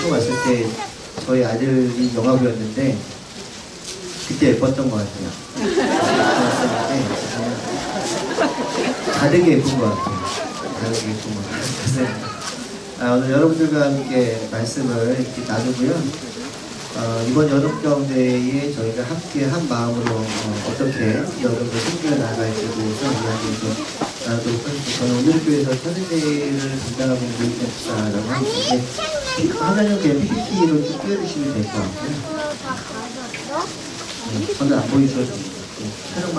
처음 왔을 때 저희 아들이 영화부였는데 그때 예뻤던 것 같아요. 다르게 예쁜 것 같아요. 다르게 예쁜 것 같아요. 오늘 여러분들과 함께 말씀을 이렇게 나누고요. 이번 여름경대에 저희가 함께 한 마음으로 어떻게 여름을 챙겨 나갈지에 대해서 이야기를 좀 나누도록 하겠습니다. 저는 오늘 교회에서 사진대회를 담당하고 있는 목사라고 하는데 하나님 그냥 PPT로 좀 띄워주시면 될 것 같고요. 저는 안 보이셔도 촬영만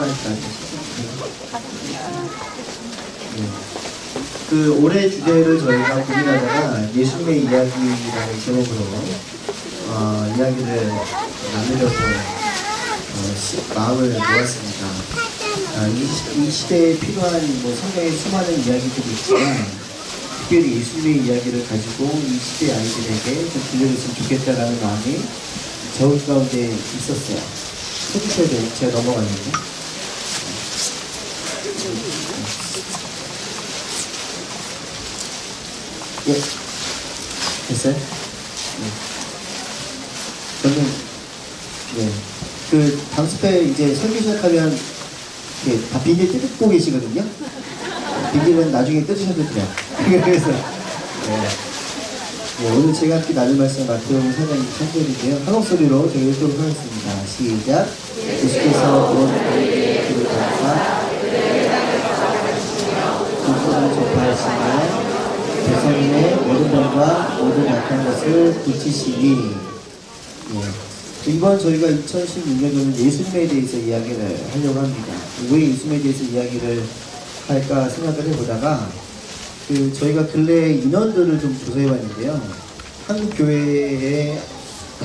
그 올해 주제를 저희가 고민하다가 예수님의 이야기라는 제목으로 이야기를 나누려고 마음을 모았습니다. 이 시대에 필요한 성경의 수많은 이야기들이 있지만 특별히 예수님의 이야기를 가지고 이 시대 아이들에게 좀 들려줬으면 좋겠다라는 마음이 저 가운데 있었어요. 해주셔야 돼요. 제가 넘어갔는데. 예. 됐어요? 네. 저는, 네. 그, 방습회 이제 설교 시작하면, 다 비닐 뜯고 계시거든요? 비닐은 나중에 뜯으셔도 돼요. 그래서, 네. 네, 오늘 제가 함께 나눌 말씀 마태복음 4장 23절인데요. 한국 소리로 저희 읽도록 하겠습니다. 시작. 예수께서 온 너희에게 그를 받아 불소를 전파하시며 백성의 모든 병과 모든 약한 것을 고치시니. 예. 이번 저희가 2016년도는 예수님에 대해서 이야기를 하려고 합니다. 왜 예수님에 대해서 이야기를 할까 생각을 해보다가 저희가 근래 인원들을 좀 조사해봤는데요. 한국 교회의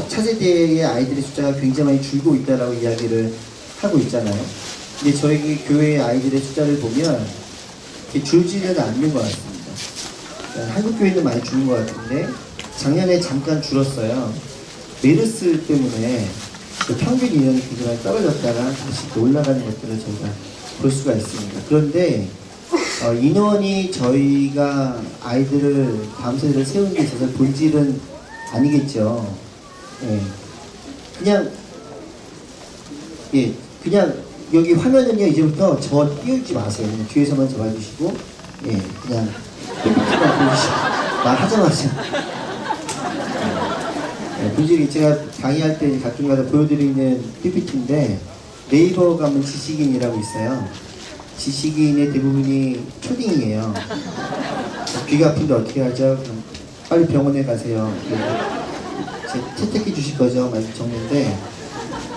차세대의 아이들의 숫자가 굉장히 많이 줄고 있다라고 이야기를 하고 있잖아요. 근데 저희 교회의 아이들의 숫자를 보면 줄지는 않는 것 같습니다. 한국 교회는 많이 주는 것 같은데 작년에 잠깐 줄었어요. 메르스 때문에 평균 인원이 굉장히 떨어졌다가 다시 올라가는 것들을 저희가 볼 수가 있습니다. 그런데 인원이 저희가 아이들을 다음 세대를 세우는 데 있어서 본질은 아니겠죠. 예. 그냥 여기 화면은요, 이제부터 저 띄우지 마세요. 그냥 뒤에서만 잡아주시고, 예, 그냥 PPT만 보여주시고, 말하자마자. 예, 본질이 제가 강의할 때 가끔가다 보여드리는 PPT인데, 네이버 가면 지식인이라고 있어요. 지식인의 대부분이 초딩이에요. 귀가 아픈데 어떻게 하죠? 그럼 빨리 병원에 가세요. 채택해 주실 거죠? 막 이렇게 적는데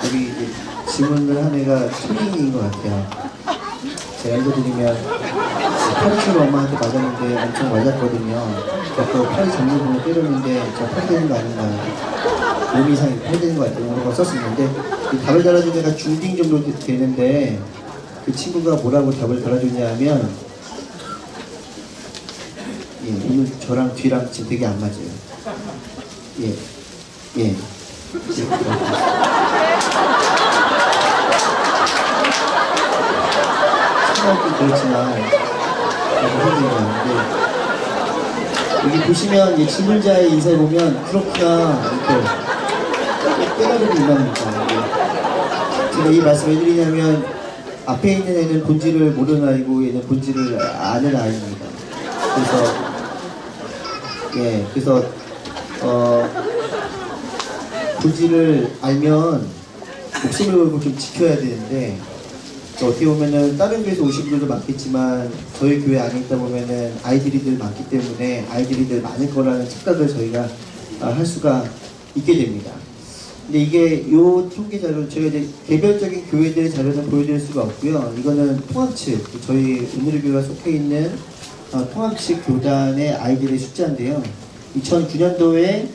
여기 이제 질문을 한 애가 초딩인 것 같아요. 제가 읽어드리면 팔이처럼 엄마한테 맞았는데 엄청 맞았거든요. 그 팔이 잡는 분을 때렸는데 저 팔 되는 거 아닌가요? 몸 이상이 팔 되는 거 같아요. 이런 거 썼었는데 답을 달아준 애가 중딩 정도 되는데 그 친구가 뭐라고 답을 달아줬냐 하면 예, 오늘 저랑 뒤랑 지금 되게 안 맞아요. 예. 생각은 그렇지만 여기 보시면 질문자의 인사에 보면 그렇구나 이렇게 깨달음이 임합니다. 제가 이 말씀 왜 드리냐면 앞에 있는 애는 본질을 모르는 아이고 얘는 본질을 아는 아이입니다. 그래서 본질을 알면 목숨을 걸고 좀 지켜야 되는데 어떻게 보면은 다른 교회에서 오신 분들도 많겠지만 저희 교회 안에 있다 보면은 아이들이 늘 많기 때문에 아이들이 늘 많을 거라는 착각을 저희가 할 수가 있게 됩니다. 근데 이게 요 통계 자료 제가 이제 개별적인 교회들의 자료는 보여드릴 수가 없고요. 이거는 통합측 저희 오늘의 교회가 속해 있는 통합측 교단의 아이들의 숫자인데요. 2009년도에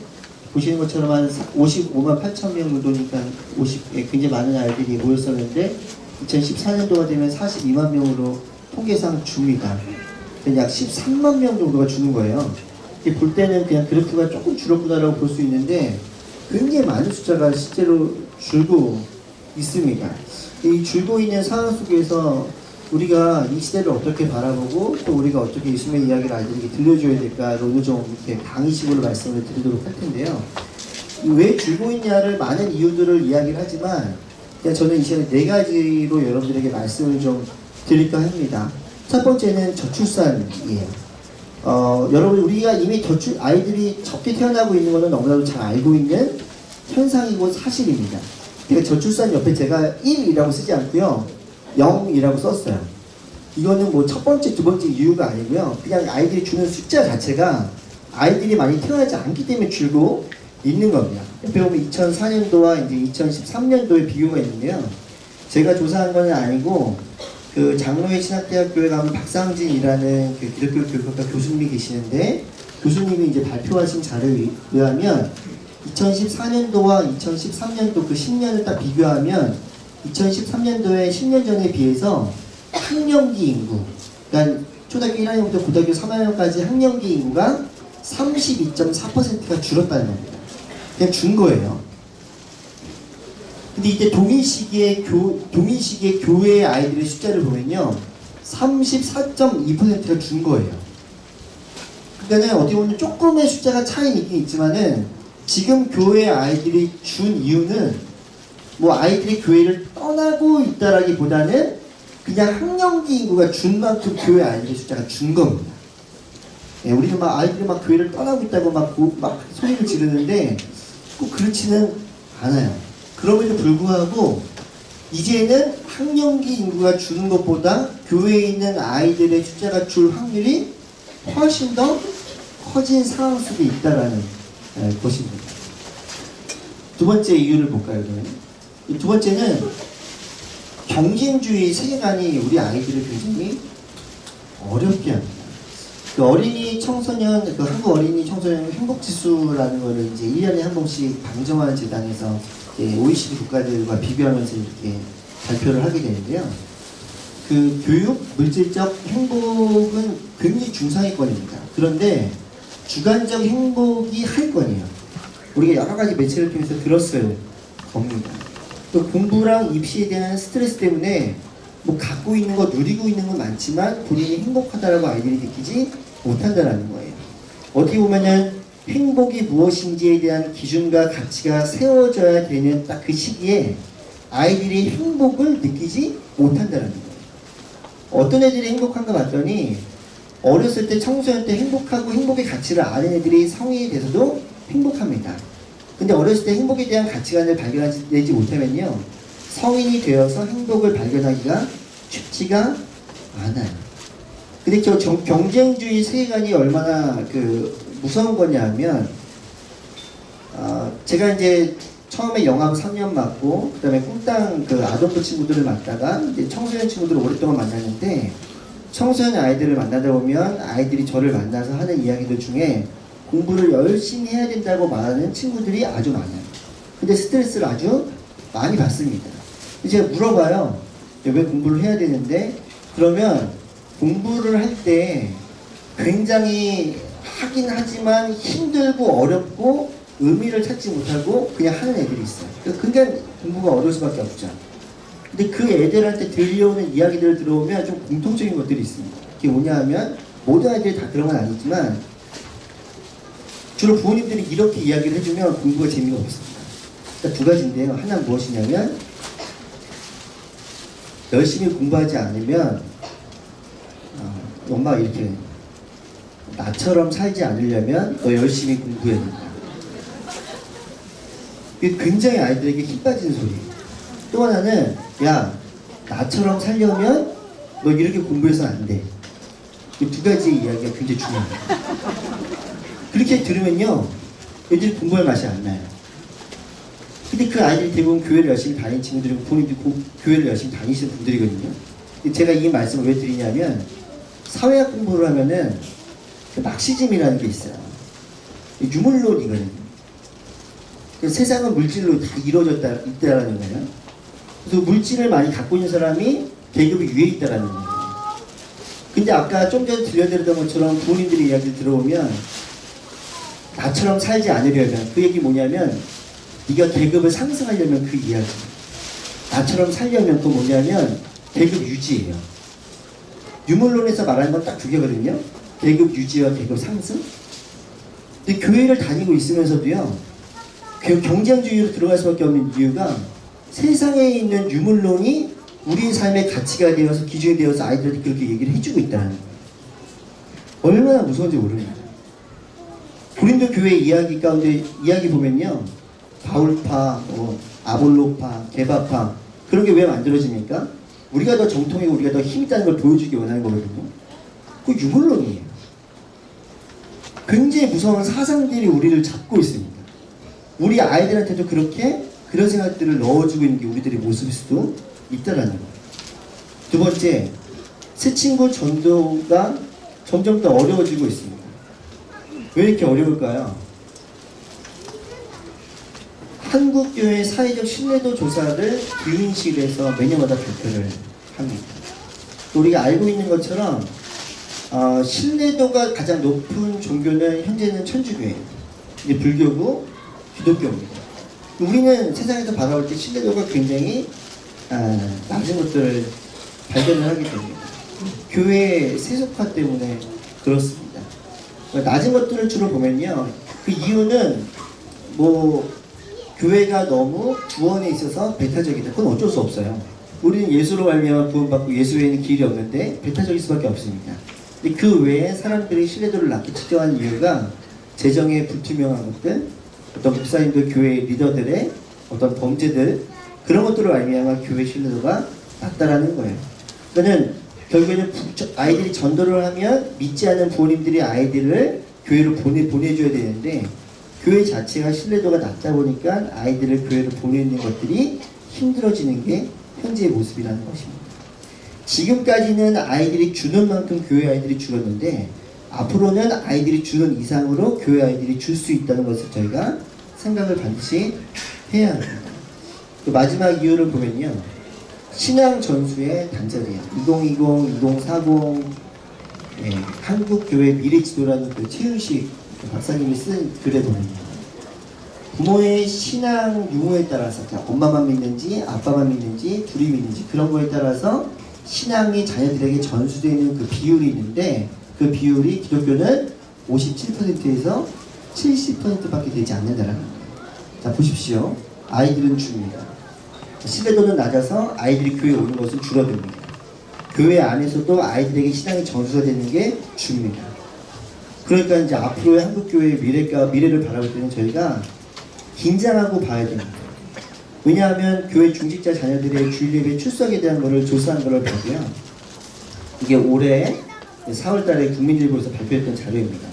보시는 것처럼 한 55만 8천 명 정도니까 굉장히 많은 아이들이 모였었는데 2014년도가 되면 42만 명으로 통계상 줍니다. 약 13만 명 정도가 주는 거예요. 볼 때는 그냥 그래프가 조금 줄었구나라고 볼 수 있는데 굉장히 많은 숫자가 실제로 줄고 있습니다. 이 줄고 있는 상황 속에서 우리가 이 시대를 어떻게 바라보고 또 우리가 어떻게 예수님의 이야기를 아이들에게 들려줘야 될까로도 좀 이렇게 강의식으로 말씀을 드리도록 할 텐데요. 왜 줄고 있냐를 많은 이유들을 이야기를 하지만 그냥 저는 이 시간에 4가지로 여러분들에게 말씀을 좀 드릴까 합니다. 첫 번째는 저출산이에요. 여러분 우리가 이미 아이들이 적게 태어나고 있는 것은 너무나도 잘 알고 있는 현상이고 사실입니다. 그러니까 저출산 옆에 제가 1이라고 쓰지 않고요 0이라고 썼어요. 이거는 뭐 첫 번째, 두 번째 이유가 아니고요. 그냥 아이들이 주는 숫자 자체가 아이들이 많이 태어나지 않기 때문에 줄고 있는 겁니다. 옆에 보면 2004년도와 이제 2013년도의 비교가 있는데요. 제가 조사한 건 아니고 그 장로회 신학대학교에 가면 박상진이라는 그 기독교 교육학과 교수님이 계시는데 교수님이 이제 발표하신 자료에 의하면 2014년도와 2013년도 그 10년을 딱 비교하면 2013년도에 10년 전에 비해서 학령기 인구, 그러니까 초등학교 1학년부터 고등학교 3학년까지 학령기 인구가 32.4%가 줄었다는 겁니다. 그냥 준 거예요. 근데 이때 동일시기에 교회 아이들의 숫자를 보면요 34.2%가 준 거예요. 그러니까는 어떻게 보면 조금의 숫자가 차이는 있긴 있지만은 지금 교회 아이들이 준 이유는 뭐 아이들이 교회를 떠나고 있다라기보다는 그냥 학령기 인구가 준 만큼 교회 아이들의 숫자가 준 겁니다. 예, 우리는 막 아이들이 막 교회를 떠나고 있다고 막 소리를 지르는데 꼭 그렇지는 않아요. 그럼에도 불구하고 이제는 학령기 인구가 주는 것보다 교회에 있는 아이들의 숫자가 줄 확률이 훨씬 더 커진 상황 속에 있다라는 것입니다. 두 번째 이유를 볼까요, 그러면? 두 번째는 경쟁주의 세계관이 우리 아이들을 굉장히 어렵게 합니다. 그 어린이 청소년, 그 한국 어린이 청소년 행복지수라는 거를 이제 1년에 한 번씩 방정환 재단에서 OECD 국가들과 비교하면서 이렇게 발표를 하게 되는데요. 그 교육, 물질적 행복은 굉장히 중상위권입니다. 그런데 주관적 행복이 하위권이에요. 우리가 여러 가지 매체를 통해서 들었을 겁니다. 또 공부랑 입시에 대한 스트레스 때문에 뭐 갖고 있는 거, 누리고 있는 건 많지만 본인이 행복하다라고 아이들이 느끼지 못한다는 거예요. 어떻게 보면은 행복이 무엇인지에 대한 기준과 가치가 세워져야 되는 딱 그 시기에 아이들이 행복을 느끼지 못한다는 거예요. 어떤 애들이 행복한가 봤더니 어렸을 때 청소년 때 행복하고 행복의 가치를 아는 애들이 성인이 돼서도 행복합니다. 근데 어렸을 때 행복에 대한 가치관을 발견하지 못하면요 성인이 되어서 행복을 발견하기가 쉽지가 않아요. 근데 저 경쟁주의 세계관이 얼마나 무서운 거냐 하면 제가 이제 처음에 영암 3년 맡고 그 다음에 꿈땅 아동부 친구들을 맡다가 이제 청소년 친구들을 오랫동안 만났는데 청소년 아이들을 만나다 보면 아이들이 저를 만나서 하는 이야기들 중에 공부를 열심히 해야 된다고 말하는 친구들이 아주 많아요. 근데 스트레스를 아주 많이 받습니다. 제가 물어봐요. 왜 공부를 해야 되는데? 그러면 공부를 할 때 굉장히 하긴 하지만 힘들고 어렵고 의미를 찾지 못하고 그냥 하는 애들이 있어요. 그러니까 공부가 어려울 수밖에 없죠. 근데 그 애들한테 들려오는 이야기들을 들어오면 좀 공통적인 것들이 있습니다. 그게 뭐냐 하면 모든 아이들이 다 그런 건 아니지만 주로 부모님들이 이렇게 이야기를 해주면 공부가 재미가 없습니다. 그러니까 두 가지인데요. 하나는 무엇이냐면 열심히 공부하지 않으면 엄마가 이렇게 나처럼 살지 않으려면 너 열심히 공부해야 된다. 이게 굉장히 아이들에게 힘 빠지는 소리예요. 또 하나는 야 나처럼 살려면 너 이렇게 공부해서는 안 돼. 이 두 가지 이야기가 굉장히 중요합니다. 그렇게 들으면요 애들이 공부할 맛이 안 나요. 근데 그 아이들이 대부분 교회를 열심히 다니는 친구들이고 부모님들이 교회를 열심히 다니시는 분들이거든요. 제가 이 말씀을 왜 드리냐면 사회학 공부를 하면은 막시즘이라는 게 있어요. 유물론이거든요. 세상은 물질로 다 이루어졌다 있다라는 거예요. 그래서 물질을 많이 갖고 있는 사람이 계급이 위에 있다라는 거예요. 근데 아까 좀 전에 들려드렸던 것처럼 부모님들의 이야기를 들어보면 나처럼 살지 않으려면 그 얘기 뭐냐면 네가 계급을 상승하려면 그 이야기 나처럼 살려면 또 뭐냐면 계급 유지예요. 유물론에서 말하는 건 딱 두 개거든요. 계급 유지와 계급 상승. 근데 교회를 다니고 있으면서도요, 경쟁주의로 들어갈 수밖에 없는 이유가 세상에 있는 유물론이 우리 삶의 가치가 되어서 기준이 되어서 아이들한테 그렇게 얘기를 해주고 있다는 거예요. 얼마나 무서운지 모릅니다. 고린도 교회 이야기 가운데 이야기 보면요, 바울파, 아볼로파, 게바파 그런 게 왜 만들어집니까? 우리가 더 정통이고 우리가 더 힘 있다는 걸 보여주기 원하는 거거든요. 그 유물론이에요. 굉장히 무서운 사상들이 우리를 잡고 있습니다. 우리 아이들한테도 그렇게 그런 생각들을 넣어주고 있는 게 우리들의 모습일 수도 있다라는 거예요. 두 번째, 새 친구 전도가 점점 더 어려워지고 있습니다. 왜 이렇게 어려울까요? 한국교회 사회적 신뢰도 조사를 기윤실에서 매년마다 발표를 합니다. 우리가 알고 있는 것처럼 신뢰도가 가장 높은 종교는 현재는 천주교예요. 이제 불교고 기독교입니다. 우리는 세상에서 바라볼 때 신뢰도가 굉장히 낮은 것들을 발견을 하게 됩니다. 교회의 세속화 때문에 그렇습니다. 낮은 것들을 주로 보면요, 그 이유는 교회가 너무 구원에 있어서 배타적이다. 그건 어쩔 수 없어요. 우리는 예수로 말미암아 구원받고 예수 외에는 길이 없는데 배타적일 수밖에 없습니다. 근데 그 외에 사람들이 신뢰도를 낮게 측정한 이유가 재정에 불투명한 것들, 어떤 목사님들, 교회 리더들의 어떤 범죄들, 그런 것들을 말미암아 교회 신뢰도가 낮다라는 거예요. 그러니까 결국에는 아이들이 전도를 하면 믿지 않는 부모님들이 아이들을 교회로 보내줘야 되는데, 교회 자체가 신뢰도가 낮다 보니까 아이들을 교회로 보내는 것들이 힘들어지는 게 현재의 모습이라는 것입니다. 지금까지는 아이들이 주는 만큼 교회 아이들이 줄었는데, 앞으로는 아이들이 주는 이상으로 교회 아이들이 줄 수 있다는 것을 저희가 생각을 반드시 해야 합니다. 그 마지막 이유를 보면요, 신앙 전수의 단절이에요. 2020, 2040 한국교회 미래지도라는 그 최윤식 박사님이 쓴 글에 보면 부모의 신앙 유무에 따라서 엄마만 믿는지 아빠만 믿는지 둘이 믿는지 그런 거에 따라서 신앙이 자녀들에게 전수되는 그 비율이 있는데, 그 비율이 기독교는 57%에서 70%밖에 되지 않는다라는 거예요. 자, 보십시오. 아이들은 줍니다. 신뢰도는 낮아서 아이들이 교회에 오는 것은 줄어듭니다. 교회 안에서도 아이들에게 신앙이 전수가 되는 게 줍니다. 그러니까 이제 앞으로의 한국교회의 미래를 바라볼 때는 저희가 긴장하고 봐야 됩니다. 왜냐하면 교회 중직자 자녀들의 주일예배 출석에 대한 것을 조사한 것을 보고요, 이게 올해 4월달에 국민일보에서 발표했던 자료입니다.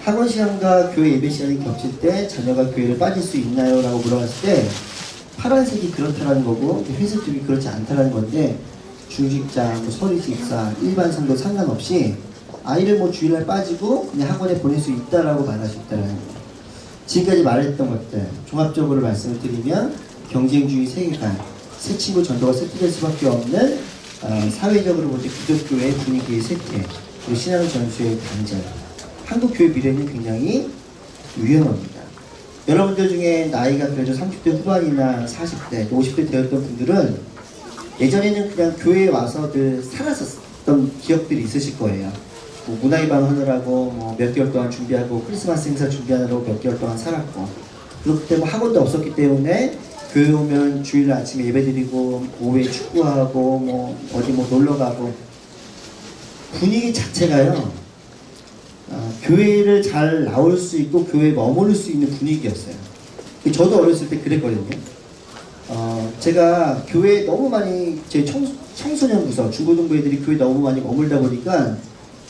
학원 시간과 교회 예배 시간이 겹칠 때 자녀가 교회를 빠질 수 있나요? 라고 물어봤을 때 파란색이 그렇다라는 거고 회색 쪽이 그렇지 않다라는 건데, 중직자, 서리직사, 일반 성도 상관없이 아이를 주일날 빠지고 그냥 학원에 보낼 수 있다라고 말할 수 있다는 거예요. 지금까지 말했던 것들 종합적으로 말씀을 드리면, 경쟁주의 세계관, 새 친구 전도가 쇠퇴될 수밖에 없는 사회적으로 볼 때 기독교의 분위기의 쇠퇴, 그리고 신앙 전수의 단절, 한국교회 미래는 굉장히 위험합니다. 여러분들 중에 나이가 그래도 30대 후반이나 40대, 50대 되었던 분들은 예전에는 그냥 교회에 와서 살았었던 기억들이 있으실 거예요. 문화이방 하느라고 몇 개월 동안 준비하고 크리스마스 행사 준비하느라고 몇 개월 동안 살았고, 그리고 그때 학원도 없었기 때문에 교회 오면 주일 아침에 예배드리고 오후에 축구하고 어디 놀러가고, 분위기 자체가요, 교회를 잘 나올 수 있고 교회에 머무를 수 있는 분위기였어요. 저도 어렸을 때 그랬거든요. 제가 교회에 너무 많이, 제 청소년 부서 중고등부 애들이 교회에 너무 많이 머물다 보니까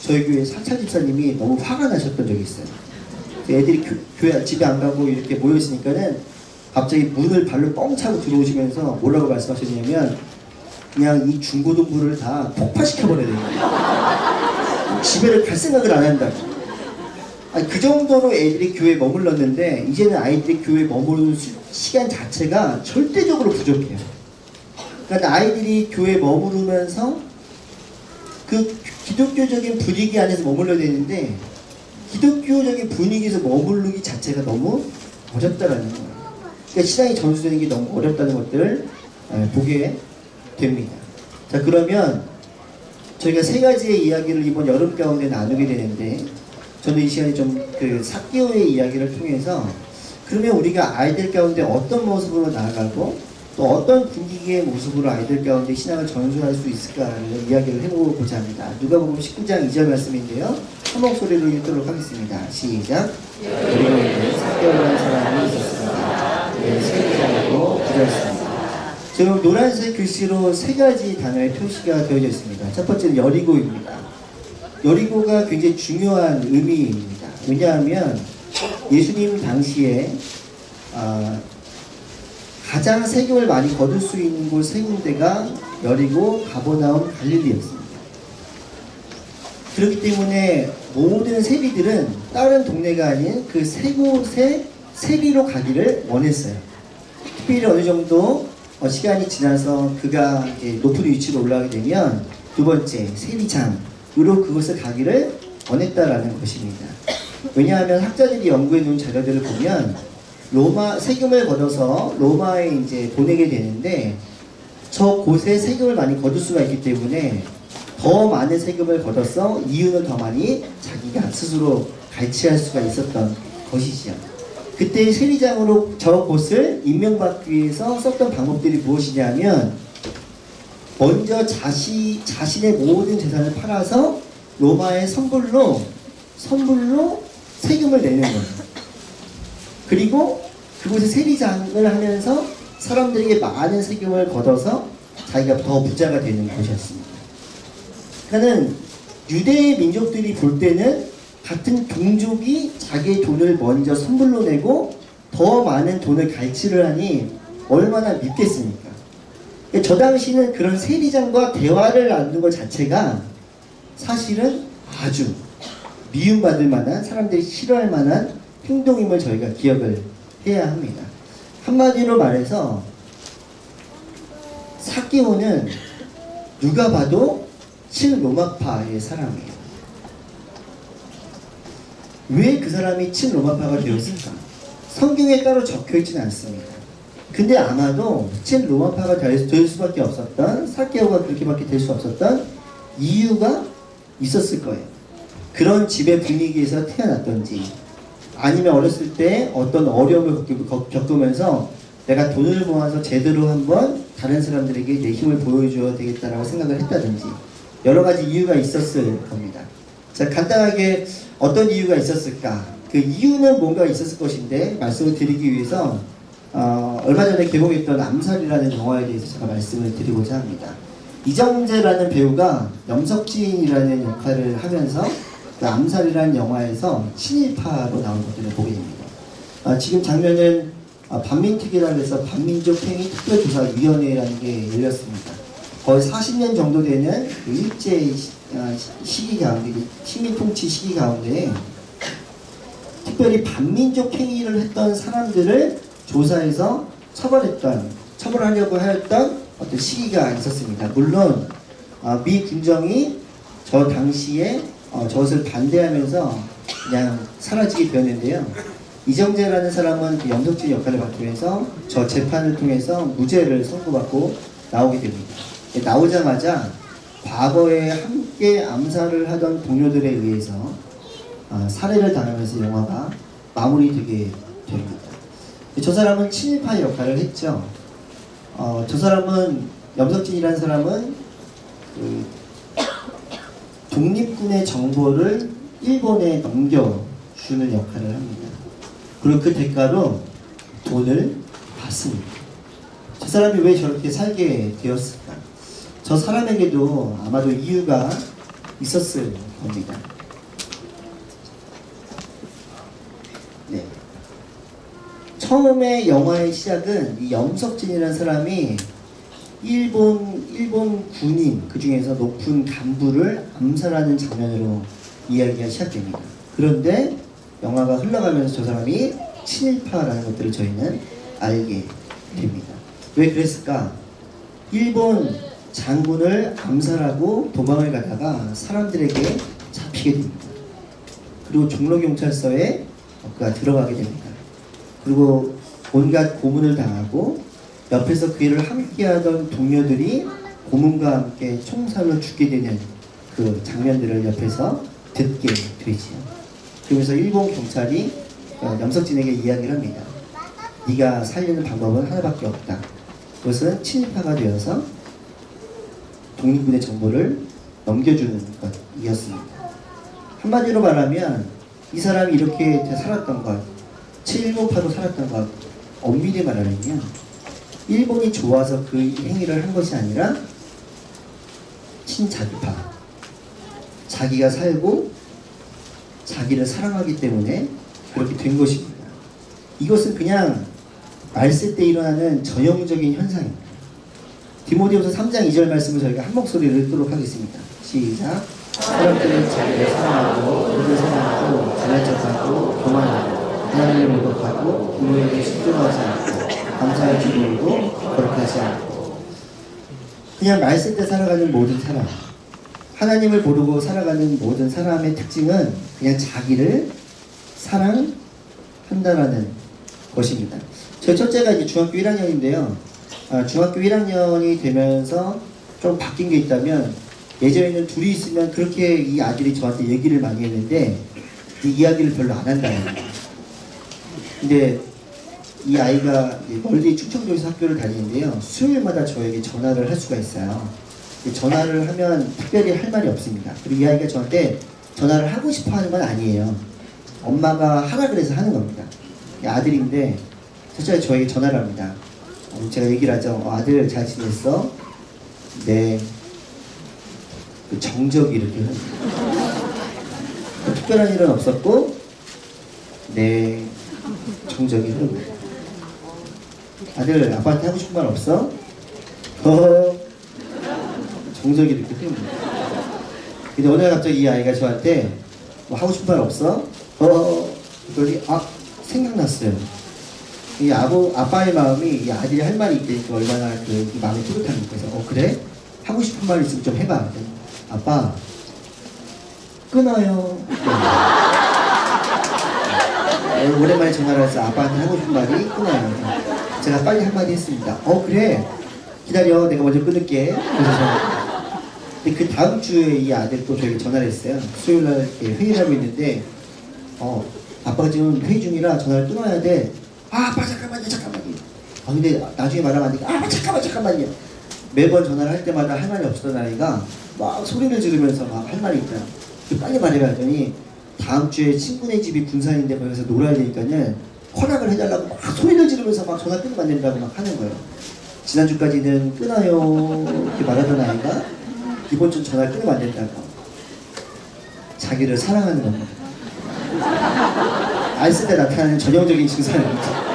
저희 교회 사찰 집사님이 너무 화가 나셨던 적이 있어요. 애들이 교회 집에 안 가고 이렇게 모여 있으니까는 갑자기 문을 발로 뻥 차고 들어오시면서 뭐라고 말씀하셨냐면, 그냥 이 중고등부를 다 폭파시켜버려야 된다. 집에를 갈 생각을 안 한다고. 그 정도로 애들이 교회에 머물렀는데, 이제는 아이들이 교회에 머무르는 시간 자체가 절대적으로 부족해요. 그러니까 아이들이 교회에 머무르면서 그 기독교적인 분위기 안에서 머물러야 되는데, 기독교적인 분위기에서 머무르기 자체가 너무 어렵다라는 거예요. 그러니까 신앙이 전수되는 게 너무 어렵다는 것들을 보게 됩니다. 자, 그러면 저희가 세 가지의 이야기를 이번 여름 가운데 나누게 되는데, 저는 이 시간에 좀 그 사개오의 이야기를 통해서 그러면 우리가 아이들 가운데 어떤 모습으로 나아가고 또 어떤 분위기의 모습으로 아이들 가운데 신앙을 전수할 수 있을까라는 이야기를 해보고자 합니다. 누가복음 19장 2절 말씀인데요. 한 목소리로 읽도록 하겠습니다. 시작. 그리고 이제 사개오라는 사람이 있었습니다. 네, 세리장으로 부자였습니다. 지금 노란색 글씨로 세 가지 단어의 표시가 되어져 있습니다. 첫 번째는 여리고입니다. 여리고가 굉장히 중요한 의미입니다. 왜냐하면 예수님 당시에 가장 세금을 많이 거둘 수 있는 곳 세 군데가 여리고, 가버나움, 갈릴리였습니다. 그렇기 때문에 모든 세리들은 다른 동네가 아닌 그 세 곳에 세리로 가기를 원했어요. 특별히 어느 정도 시간이 지나서 그가 이제 높은 위치로 올라가게 되면 두 번째 세리장으로 그곳을 가기를 원했다라는 것입니다. 왜냐하면 학자들이 연구해 놓은 자료들을 보면 로마 세금을 걷어서 로마에 이제 보내게 되는데, 저 곳에 세금을 많이 거둘 수가 있기 때문에 더 많은 세금을 걷어서 이윤을 더 많이 자기가 스스로 갈취할 수가 있었던 것이지요. 그때 세리장으로 저 곳을 임명받기 위해서 썼던 방법들이 무엇이냐면, 먼저 자신의 모든 재산을 팔아서 로마의 선불로 세금을 내는 거예요. 그리고 그곳에 세리장을 하면서 사람들에게 많은 세금을 걷어서 자기가 더 부자가 되는 것이었습니다. 그러니까는 유대의 민족들이 볼 때는 같은 동족이 자기의 돈을 먼저 선불로 내고 더 많은 돈을 갈취를 하니 얼마나 믿겠습니까? 저 당시는 그런 세리장과 대화를 나누는 것 자체가 사실은 아주 미움받을 만한, 사람들이 싫어할 만한 행동임을 저희가 기억을 해야 합니다. 한마디로 말해서 사개오는 누가 봐도 친로마파의 사람이에요. 왜 그 사람이 친로마파가 되었을까? 성경에 따로 적혀있지는 않습니다. 근데 아마도 친로마파가 될 수밖에 없었던, 사개오가 그렇게밖에 될 수 없었던 이유가 있었을 거예요. 그런 집의 분위기에서 태어났던지, 아니면 어렸을 때 어떤 어려움을 겪으면서 내가 돈을 모아서 제대로 한번 다른 사람들에게 내 힘을 보여줘야 되겠다라고 생각을 했다든지 여러 가지 이유가 있었을 겁니다. 자, 간단하게 어떤 이유가 있었을까? 그 이유는 뭔가 있었을 것인데 말씀을 드리기 위해서 얼마 전에 개봉했던 암살이라는 영화에 대해서 제가 말씀을 드리고자 합니다. 이정재라는 배우가 염석진이라는 역할을 하면서 그 암살이라는 영화에서 친일파로 나온 것들을 보게 됩니다. 지금 장면은 반민특위라고 해서 반민족행위 특별조사위원회라는 게 열렸습니다. 거의 40년 정도 되는 그 일제 시기 가운데, 식민통치 시기 가운데 특별히 반민족 행위를 했던 사람들을 조사해서 처벌하려고 하였던 어떤 시기가 있었습니다. 물론 미 군정이 저 당시에 저것을 반대하면서 그냥 사라지게 되었는데요. 이정재라는 사람은 그 염석진 역할을 맡으면서 저 재판을 통해서 무죄를 선고받고 나오게 됩니다. 나오자마자 과거에 함께 암살을 하던 동료들에 의해서 살해를 당하면서 영화가 마무리되게 됩니다. 저 사람은 친일파 역할을 했죠. 저 사람은, 염석진이라는 사람은 그 독립군의 정보를 일본에 넘겨주는 역할을 합니다. 그리고 그 대가로 돈을 받습니다. 저 사람이 왜 저렇게 살게 되었을까? 저 사람에게도 아마도 이유가 있었을 겁니다. 네. 처음에 영화의 시작은 이 염석진이라는 사람이 일본 군인, 그 중에서 높은 간부를 암살하는 장면으로 이야기가 시작됩니다. 그런데 영화가 흘러가면서 저 사람이 친일파라는 것들을 저희는 알게 됩니다. 왜 그랬을까? 일본 장군을 암살하고 도망을 가다가 사람들에게 잡히게 됩니다. 그리고 종로경찰서에 그가 들어가게 됩니다. 그리고 온갖 고문을 당하고 옆에서 그 일을 함께하던 동료들이 고문과 함께 총살로 죽게 되는 그 장면들을 옆에서 듣게 되지요. 그러면서 일본 경찰이 염석진에게 이야기를 합니다. 네가 살리는 방법은 하나밖에 없다. 그것은 친일파가 되어서 독립군의 정보를 넘겨주는 것이었습니다. 한마디로 말하면 이 사람이 이렇게 살았던 것, 친일파로 살았던 것, 엄밀히 말하면 일본이 좋아서 그 행위를 한 것이 아니라 친자기파, 자기가 살고 자기를 사랑하기 때문에 그렇게 된 것입니다. 이것은 그냥 말세 때 일어나는 전형적인 현상입니다. 디모데후서 3장 2절 말씀을 저희가 한 목소리를 읽도록 하겠습니다. 시작. 사람들은 자기를 사랑하고 그를 사랑하고 잘난 척하고 교만하고 하나님을 모독하고 부모에게 순종하지 않고 감사할 줄 모르고 거룩하지 않고. 그냥 말세 때 살아가는 모든 사람, 하나님을 모르고 살아가는 모든 사람의 특징은 그냥 자기를 사랑한다라는 것입니다. 저희 첫째가 이제 중학교 1학년인데요. 중학교 1학년이 되면서 좀 바뀐 게 있다면, 예전에는 둘이 있으면 그렇게 이 아들이 저한테 얘기를 많이 했는데 이 이야기를 별로 안 한다는 거예요. 근데 이 아이가 멀리 충청도에서 학교를 다니는데요. 수요일마다 저에게 전화를 할 수가 있어요. 전화를 하면 특별히 할 말이 없습니다. 그리고 이 아이가 저한테 전화를 하고 싶어 하는 건 아니에요. 엄마가 하라 그래서 하는 겁니다. 아들인데 첫째 저에게 전화를 합니다. 제가 얘기를 하죠. 아들 잘 지냈어? 네. 그 정적이 이렇게 합니다. 특별한 일은 없었고, 네. 정적이 흐릅니다. 아들 아빠한테 하고 싶은 말 없어? 정적이 이렇게 흐릅니다. 근데 어느 날 갑자기 이 아이가 저한테 뭐 하고 싶은 말 없어? 그랬더니 생각났어요. 이 아빠의 마음이 이 아들이 할 말이 있다니까 얼마나 그 마음이 뿌듯합니까. 그래서 그래? 하고 싶은 말 있으면 좀 해봐. 아빠 끊어요. 오랜만에 전화를 해서 아빠한테 하고 싶은 말이 끊어요. 제가 빨리 한마디 했습니다. 그래 기다려 내가 먼저 끊을게. 그래서 그 다음 주에 이 아들이 또 저에게 전화를 했어요. 수요일날 회의를 하고 있는데 아빠가 지금 회의 중이라 전화를 끊어야 돼. 아빠 잠깐만요. 근데 나중에 말하면 안 되니까 잠깐만요. 매번 전화를 할 때마다 할 말이 없었던 아이가 막 소리를 지르면서 막 할 말이 있다. 빨리 말해라 하더니 다음 주에 친구네 집이 군산인데 거기서 놀아야 되니까는 허락을 해달라고 막 소리를 지르면서 막 전화 끊으면 안 된다고 막 하는 거예요. 지난주까지는 끊어요 이렇게 말하던 아이가 이번 주 전화를 끊으면 안 된다고. 자기를 사랑하는 겁니다. 알쓸 때 나타나는 전형적인 증상입니다.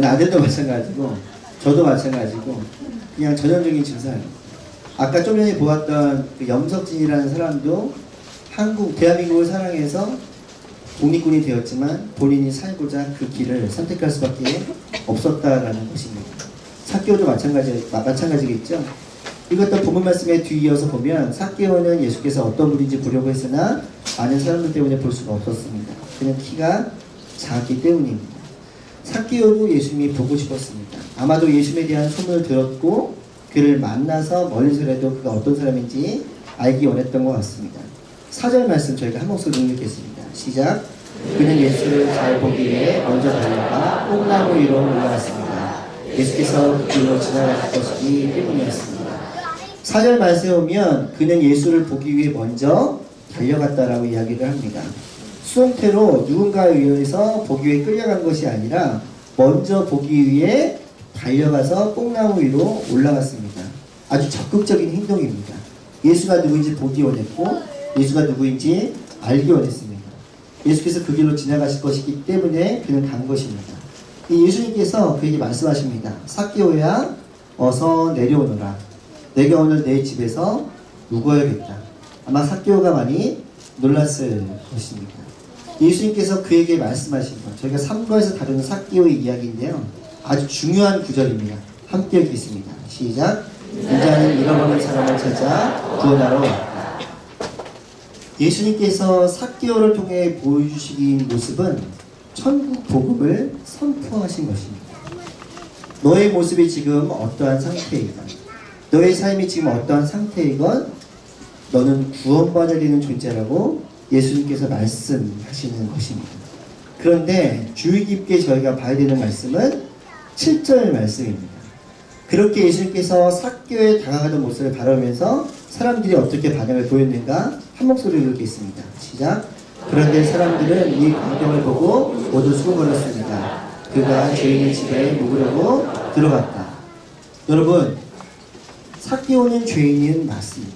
아들도 마찬가지고 저도 마찬가지고 그냥 전형적인 증상이에요. 아까 좀 전에 보았던 그 염석진이라는 사람도 대한민국을 사랑해서 독립군이 되었지만 본인이 살고자 그 길을 선택할 수밖에 없었다라는 것입니다. 삭개오도 마찬가지겠죠. 이것도 본문 말씀에 뒤이어서 보면 삭개오는 예수께서 어떤 분인지 보려고 했으나 많은 사람들 때문에 볼 수가 없었습니다. 그는 키가 작기 때문입니다. 삭개오도 예수님이 보고 싶었습니다. 아마도 예수님에 대한 소문을 들었고 그를 만나서 멀리서라도 그가 어떤 사람인지 알기 원했던 것 같습니다. 4절 말씀 저희가 한 목소리 읽겠습니다. 시작. 그는 예수를 잘 보기 위해 먼저 달려가 뽕나무 위로 올라갔습니다. 예수께서 그 길로 지나가실 것이기 때문이었습니다. 4절 말씀에 보면 그는 예수를 보기 위해 먼저 달려갔다라고 이야기를 합니다. 수동태로 누군가에 의해서 보기 위해 끌려간 것이 아니라 먼저 보기 위해 달려가서 뽕나무 위로 올라갔습니다. 아주 적극적인 행동입니다. 예수가 누구인지 보기 원했고 예수가 누구인지 알기 원했습니다. 예수께서 그 길로 지나가실 것이기 때문에 그는 간 것입니다. 예수님께서 그에게 말씀하십니다. 삭개오야 어서 내려오너라. 내가 오늘 내 집에서 묵어야겠다. 아마 삭개오가 많이 놀랐을 것입니다. 예수님께서 그에게 말씀하신 것, 저희가 3부에서 다루는 삭개오의 이야기인데요. 아주 중요한 구절입니다. 함께 읽겠습니다. 시작. 인자는 잃어버린 사람을 찾아 구원하러 왔다. 예수님께서 삭개오를 통해 보여주신 모습은 천국 복음을 선포하신 것입니다. 너의 모습이 지금 어떠한 상태이건, 너의 삶이 지금 어떠한 상태이건 너는 구원받아야 되는 존재라고 예수님께서 말씀하시는 것입니다. 그런데 주의 깊게 저희가 봐야 되는 말씀은 7절 말씀입니다. 그렇게 예수님께서 삭개오에 다가가던 모습을 바라보면서 사람들이 어떻게 반응을 보였는가 한 목소리로 읽겠습니다. 시작. 그런데 사람들은 이 광경을 보고 모두 수군거렸습니다. 그가 죄인의 집에 묵으려고 들어갔다. 여러분, 삭개오는 죄인은 맞습니다.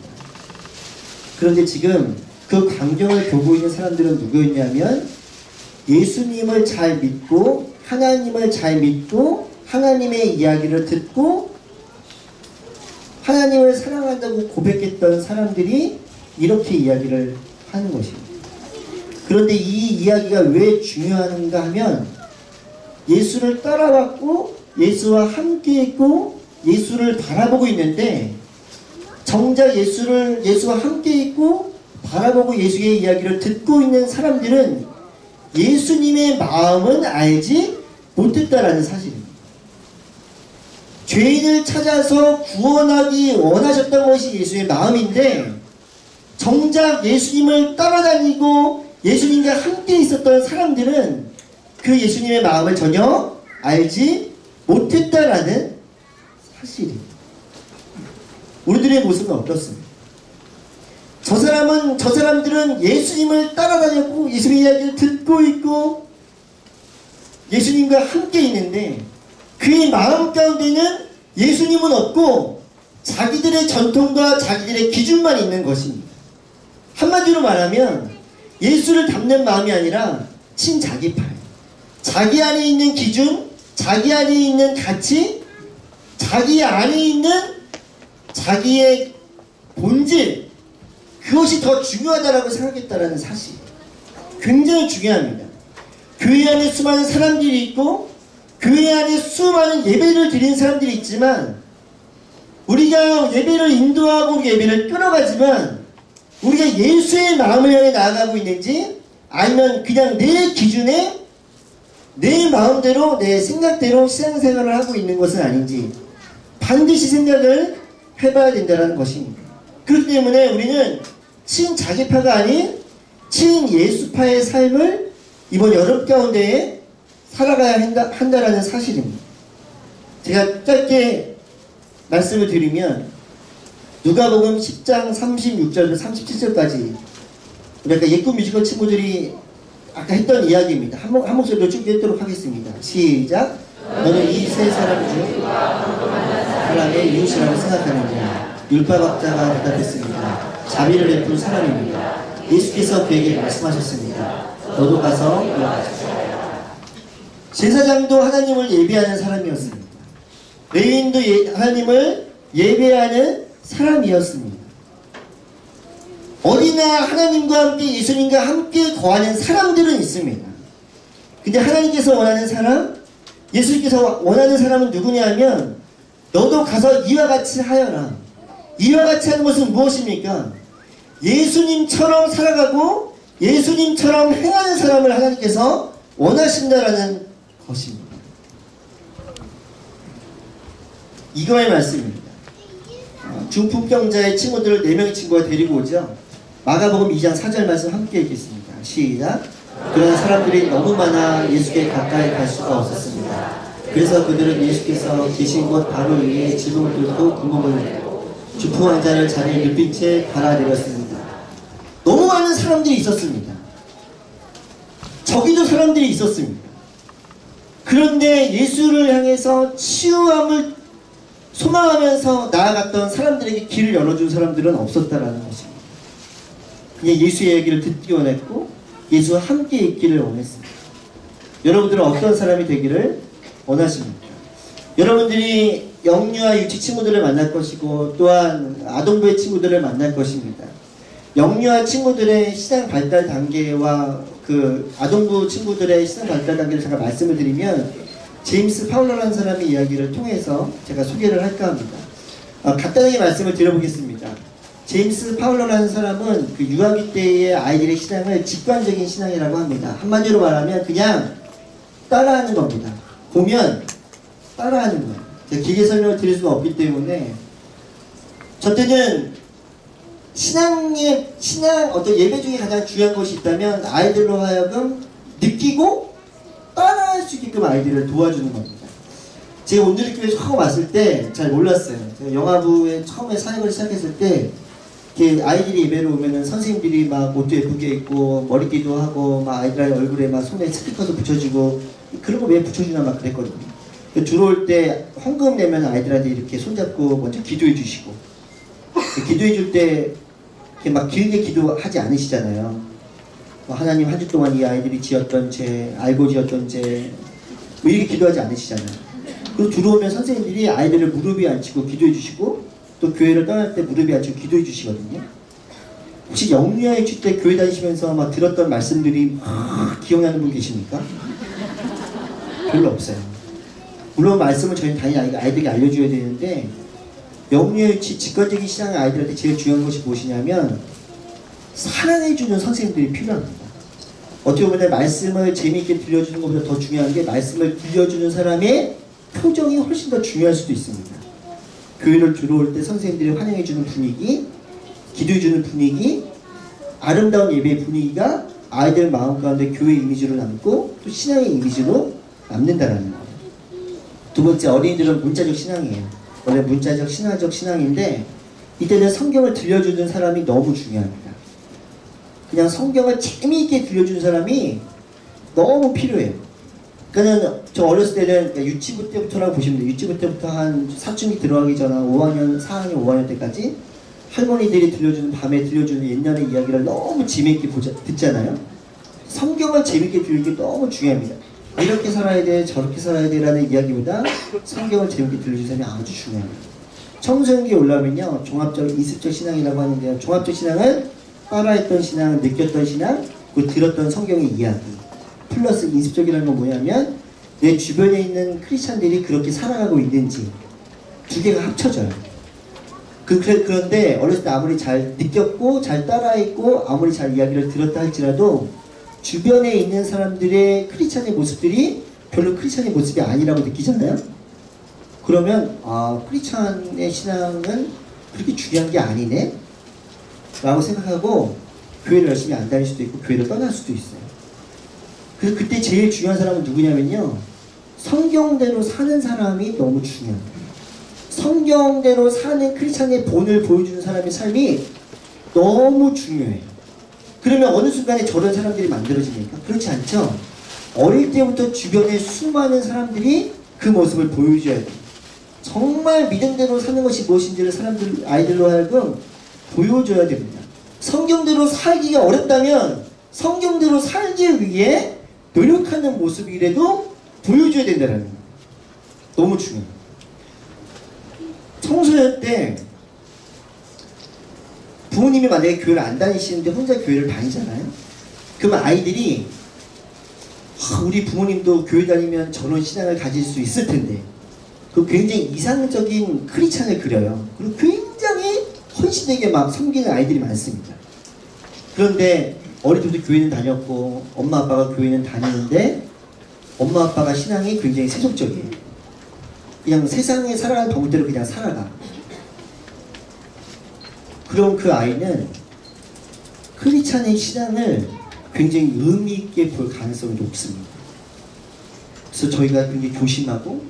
그런데 지금 그 광경을 보고 있는 사람들은 누구였냐면 예수님을 잘 믿고 하나님을 잘 믿고 하나님의 이야기를 듣고 하나님을 사랑한다고 고백했던 사람들이 이렇게 이야기를 하는 것입니다. 그런데 이 이야기가 왜 중요한가 하면 예수를 따라왔고 예수와 함께 있고 예수를 바라보고 있는데 정작 예수와 함께 있고 바라보고 예수의 이야기를 듣고 있는 사람들은 예수님의 마음은 알지 못했다라는 사실입니다. 죄인을 찾아서 구원하기 원하셨던 것이 예수의 마음인데 정작 예수님을 따라다니고 예수님과 함께 있었던 사람들은 그 예수님의 마음을 전혀 알지 못했다라는 사실입니다. 우리들의 모습은 어떻습니까? 저 사람들은 예수님을 따라다녔고 예수님의 이야기를 듣고 있고 예수님과 함께 있는데 그의 마음 가운데는 예수님은 없고 자기들의 전통과 자기들의 기준만 있는 것입니다. 한마디로 말하면 예수를 닮는 마음이 아니라 친자기파예요. 자기 안에 있는 기준, 자기 안에 있는 가치, 자기 안에 있는 자기의 본질, 그것이 더 중요하다고 생각했다는 사실. 굉장히 중요합니다. 교회 안에 수많은 사람들이 있고 교회 안에 수많은 예배를 드리는 사람들이 있지만 우리가 예배를 인도하고 우리 예배를 끌어가지만 우리가 예수의 마음을 향해 나아가고 있는지 아니면 그냥 내 기준에 내 마음대로 내 생각대로 신앙생활을 하고 있는 것은 아닌지 반드시 생각을 해봐야 된다는 것입니다. 그렇기 때문에 우리는 친자기파가 아닌 친예수파의 삶을 이번 여름 가운데에 살아가야 한다라는 사실입니다. 제가 짧게 말씀을 드리면 누가복음 10장 36절부터 37절까지 우리 아까 예꿈 뮤지컬 친구들이 아까 했던 이야기입니다. 한 목소리로 쭉 읽도록 하겠습니다. 시작. 너는 이 세 사람 중 사람의 이웃이라고 생각하느냐? 율법학자가 대답했습니다. 자비를 베푼 사람입니다. 예수께서 그에게 말씀하셨습니다. 너도 가서 이어가십시오. 제사장도 하나님을 예배하는 사람이었습니다. 레위인도 하나님을 예배하는 사람이었습니다. 어디나 하나님과 함께 예수님과 함께 거하는 사람들은 있습니다. 근데 하나님께서 원하는 사람, 예수님께서 원하는 사람은 누구냐면 너도 가서 이와 같이 하여라. 이와 같이 하는 것은 무엇입니까? 예수님처럼 살아가고 예수님처럼 행하는 사람을 하나님께서 원하신다라는 것입니다. 이거의 말씀입니다. 중풍병자의 친구들을 4명의 친구가 데리고 오죠. 마가복음 2장 4절 말씀 함께 읽겠습니다. 시작. 그러나 사람들이 너무 많아 예수께 가까이 갈 수가 없었습니다. 그래서 그들은 예수께서 계신 곳 바로 위에 지붕을 뚫고 구멍을 내고 중풍 환자를 자리에 눕힌 채 갈아내렸습니다. 너무 많은 사람들이 있었습니다. 저기도 사람들이 있었습니다. 그런데 예수를 향해서 치유함을 소망하면서 나아갔던 사람들에게 길을 열어준 사람들은 없었다라는 것입니다. 그냥 예수의 얘기를 듣기 원했고 예수와 함께 있기를 원했습니다. 여러분들은 어떤 사람이 되기를 원하십니까? 여러분들이 영유아 유치 친구들을 만날 것이고 또한 아동부의 친구들을 만날 것입니다. 영유아 친구들의 시장 발달 단계와 그 아동부 친구들의 시장 발달 단계를 제가 말씀을 드리면 제임스 파울러라는 사람의 이야기를 통해서 제가 소개를 할까 합니다. 간단하게 말씀을 드려보겠습니다. 제임스 파울러라는 사람은 그 유아기 때의 아이들의 신앙을 직관적인 신앙이라고 합니다. 한마디로 말하면 그냥 따라하는 겁니다. 보면 따라하는 거예요. 제가 길게 설명을 드릴 수가 없기 때문에 저 때는 신앙 어떤 예배 중에 가장 중요한 것이 있다면 아이들로 하여금 느끼고 따라할 수 있게끔 아이들을 도와주는 겁니다. 제가 온누리교회 처음 왔을 때 잘 몰랐어요. 제가 영화부에 처음에 사역을 시작했을 때 이렇게 아이들이 예배를 오면은 선생님들이 막 옷도 예쁘게 입고 머리띠도 하고 막 아이들 얼굴에 막 손에 스티커도 붙여주고 그런 거 왜 붙여주나 막 그랬거든요. 들어올 때 헌금 내면 아이들한테 이렇게 손잡고 먼저 기도해 주시고 기도해 줄 때 이렇게 막 길게 기도하지 않으시잖아요. 하나님 한 주 동안 이 아이들이 지었던 죄, 알고 지었던 죄, 뭐 이렇게 기도하지 않으시잖아요. 그리고 들어오면 선생님들이 아이들을 무릎에 앉히고 기도해 주시고 또 교회를 떠날 때 무릎에 앉히고 기도해 주시거든요. 혹시 영유아의 주 때 교회 다니시면서 막 들었던 말씀들이 막 기억나는 분 계십니까? 별로 없어요. 물론 말씀을 저희는 당연히 아이들에게 알려줘야 되는데 영유아유치 직관적인 신앙의 아이들한테 제일 중요한 것이 무엇이냐면 사랑해주는 선생님들이 필요합니다. 어떻게 보면 말씀을 재미있게 들려주는 것보다 더 중요한 게 말씀을 들려주는 사람의 표정이 훨씬 더 중요할 수도 있습니다. 교회를 들어올 때 선생님들이 환영해주는 분위기, 기도해주는 분위기, 아름다운 예배의 분위기가 아이들 마음 가운데 교회 이미지로 남고 또 신앙의 이미지로 남는다는 거예요. 두 번째, 어린이들은 문자적 신앙이에요. 원래 문자적 신화적 신앙인데 이때는 성경을 들려주는 사람이 너무 중요합니다. 그냥 성경을 재미있게 들려주는 사람이 너무 필요해요. 그러니까 저 어렸을 때는 유치부 때부터라고 보시면 돼요. 유치부 때부터 한 사춘기 들어가기 전 5학년, 4학년, 5학년 때까지 할머니들이 들려주는 밤에 들려주는 옛날의 이야기를 너무 재미있게 듣잖아요. 성경을 재미있게 들리기 너무 중요합니다. 이렇게 살아야 돼, 저렇게 살아야 돼 라는 이야기보다 성경을 재밌게 들려주는 사람이 아주 중요합니다. 청소년기에 올라오면요, 종합적, 이습적 신앙이라고 하는데요. 종합적 신앙은 따라했던 신앙, 느꼈던 신앙, 그리고 들었던 성경의 이야기. 플러스 인습적이라는 건 뭐냐면 내 주변에 있는 크리스찬들이 그렇게 살아가고 있는지 두 개가 합쳐져요. 그런데 어렸을 때 아무리 잘 느꼈고 잘 따라했고 아무리 잘 이야기를 들었다 할지라도 주변에 있는 사람들의 크리스찬의 모습들이 별로 크리스찬의 모습이 아니라고 느끼잖아요. 그러면 크리스찬의 신앙은 그렇게 중요한 게 아니네 라고 생각하고 교회를 열심히 안 다닐 수도 있고 교회를 떠날 수도 있어요. 그래서 그때 제일 중요한 사람은 누구냐면요, 성경대로 사는 사람이 너무 중요합니다. 성경대로 사는 크리스찬의 본을 보여주는 사람의 삶이 너무 중요해요. 그러면 어느 순간에 저런 사람들이 만들어집니까? 그렇지 않죠? 어릴 때부터 주변에 수많은 사람들이 그 모습을 보여줘야 돼요. 정말 믿음대로 사는 것이 무엇인지를 아이들로 하여금 보여줘야 됩니다. 성경대로 살기가 어렵다면 성경대로 살기 위해 노력하는 모습이라도 보여줘야 된다는 거예요. 너무 중요해요. 청소년 때 부모님이 만약에 교회를 안 다니시는데 혼자 교회를 다니잖아요. 그러면 아이들이 우리 부모님도 교회 다니면 저런 신앙을 가질 수 있을 텐데 그 굉장히 이상적인 크리스찬을 그려요. 그리고 굉장히 헌신에게 막 섬기는 아이들이 많습니다. 그런데 어릴 때부터 교회는 다녔고 엄마 아빠가 교회는 다니는데 엄마 아빠가 신앙이 굉장히 세속적이에요. 그냥 세상에 살아가는 방법대로 그냥 살아가. 그럼 그 아이는 크리스찬의 신앙을 굉장히 의미 있게 볼 가능성이 높습니다. 그래서 저희가 굉장히 조심하고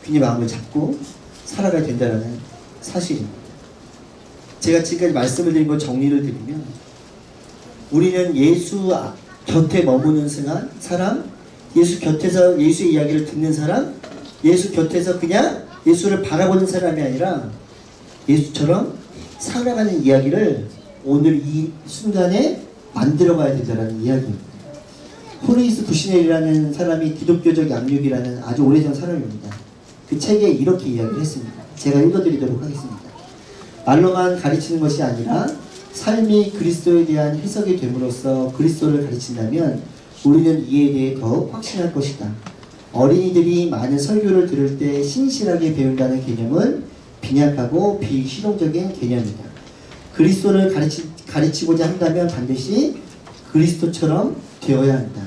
굉장히 마음을 잡고 살아가야 된다는 사실입니다. 제가 지금까지 말씀을 드린 것 정리를 드리면 우리는 예수 곁에 머무는 사람, 예수 곁에서 예수의 이야기를 듣는 사람, 예수 곁에서 그냥 예수를 바라보는 사람이 아니라 예수처럼 살아가는 이야기를 오늘 이 순간에 만들어가야 된다는 이야기입니다. 호리스 부시넬이라는 사람이 기독교적 양육이라는 아주 오래전 사람입니다. 그 책에 이렇게 이야기를 했습니다. 제가 읽어드리도록 하겠습니다. 말로만 가르치는 것이 아니라 삶이 그리스도에 대한 해석이 됨으로써 그리스도를 가르친다면 우리는 이에 대해 더욱 확신할 것이다. 어린이들이 많은 설교를 들을 때 신실하게 배운다는 개념은 빈약하고 비실용적인 개념이다. 그리스도를 가르치고자 한다면 반드시 그리스도처럼 되어야 한다.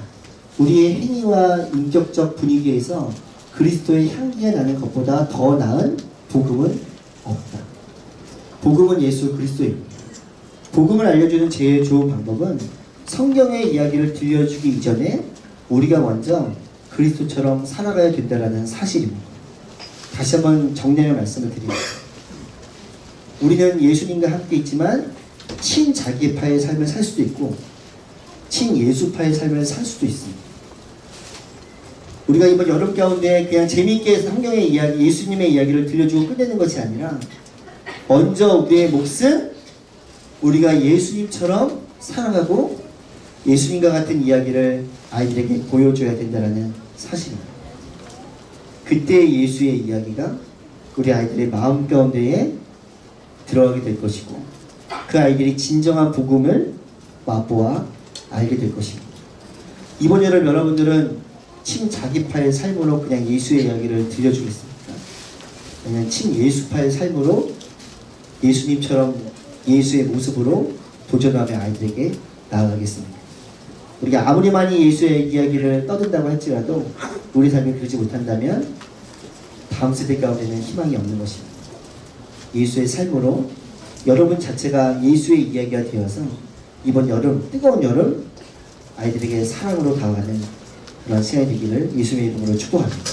우리의 행위와 인격적 분위기에서 그리스도의 향기가 나는 것보다 더 나은 복음은 없다. 복음은 예수 그리스도입니다. 복음을 알려주는 제일 좋은 방법은 성경의 이야기를 들려주기 이전에 우리가 먼저 그리스도처럼 살아가야 된다는 사실입니다. 다시 한번 정리하여 말씀을 드립니다. 우리는 예수님과 함께 있지만 친자기파의 삶을 살 수도 있고 친예수파의 삶을 살 수도 있습니다. 우리가 이번 여름 가운데 그냥 재미있게 성경의 이야기, 예수님의 이야기를 들려주고 끝내는 것이 아니라 먼저 우리의 몫은 우리가 예수님처럼 살아가고 예수님과 같은 이야기를 아이들에게 보여줘야 된다는 사실입니다. 그때 예수의 이야기가 우리 아이들의 마음 가운데에 들어가게 될 것이고 그 아이들이 진정한 복음을 맛보아 알게 될 것입니다. 이번 여름 여러분들은 친자기파의 삶으로 그냥 예수의 이야기를 들려주겠습니까? 아니면 친예수파의 삶으로 예수님처럼 예수의 모습으로 도전하며 아이들에게 나아가겠습니다. 우리가 아무리 많이 예수의 이야기를 떠든다고 할지라도 우리 삶이 그러지 못한다면 다음 세대 가운데는 희망이 없는 것입니다. 예수의 삶으로 여러분 자체가 예수의 이야기가 되어서 이번 여름, 뜨거운 여름 아이들에게 사랑으로 다가가는 그런 시간이 되기를 예수님의 이름으로 축복합니다.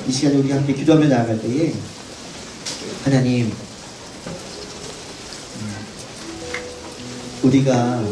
이 시간에 우리가 함께 기도하며 나아갈 때에 하나님, 우리가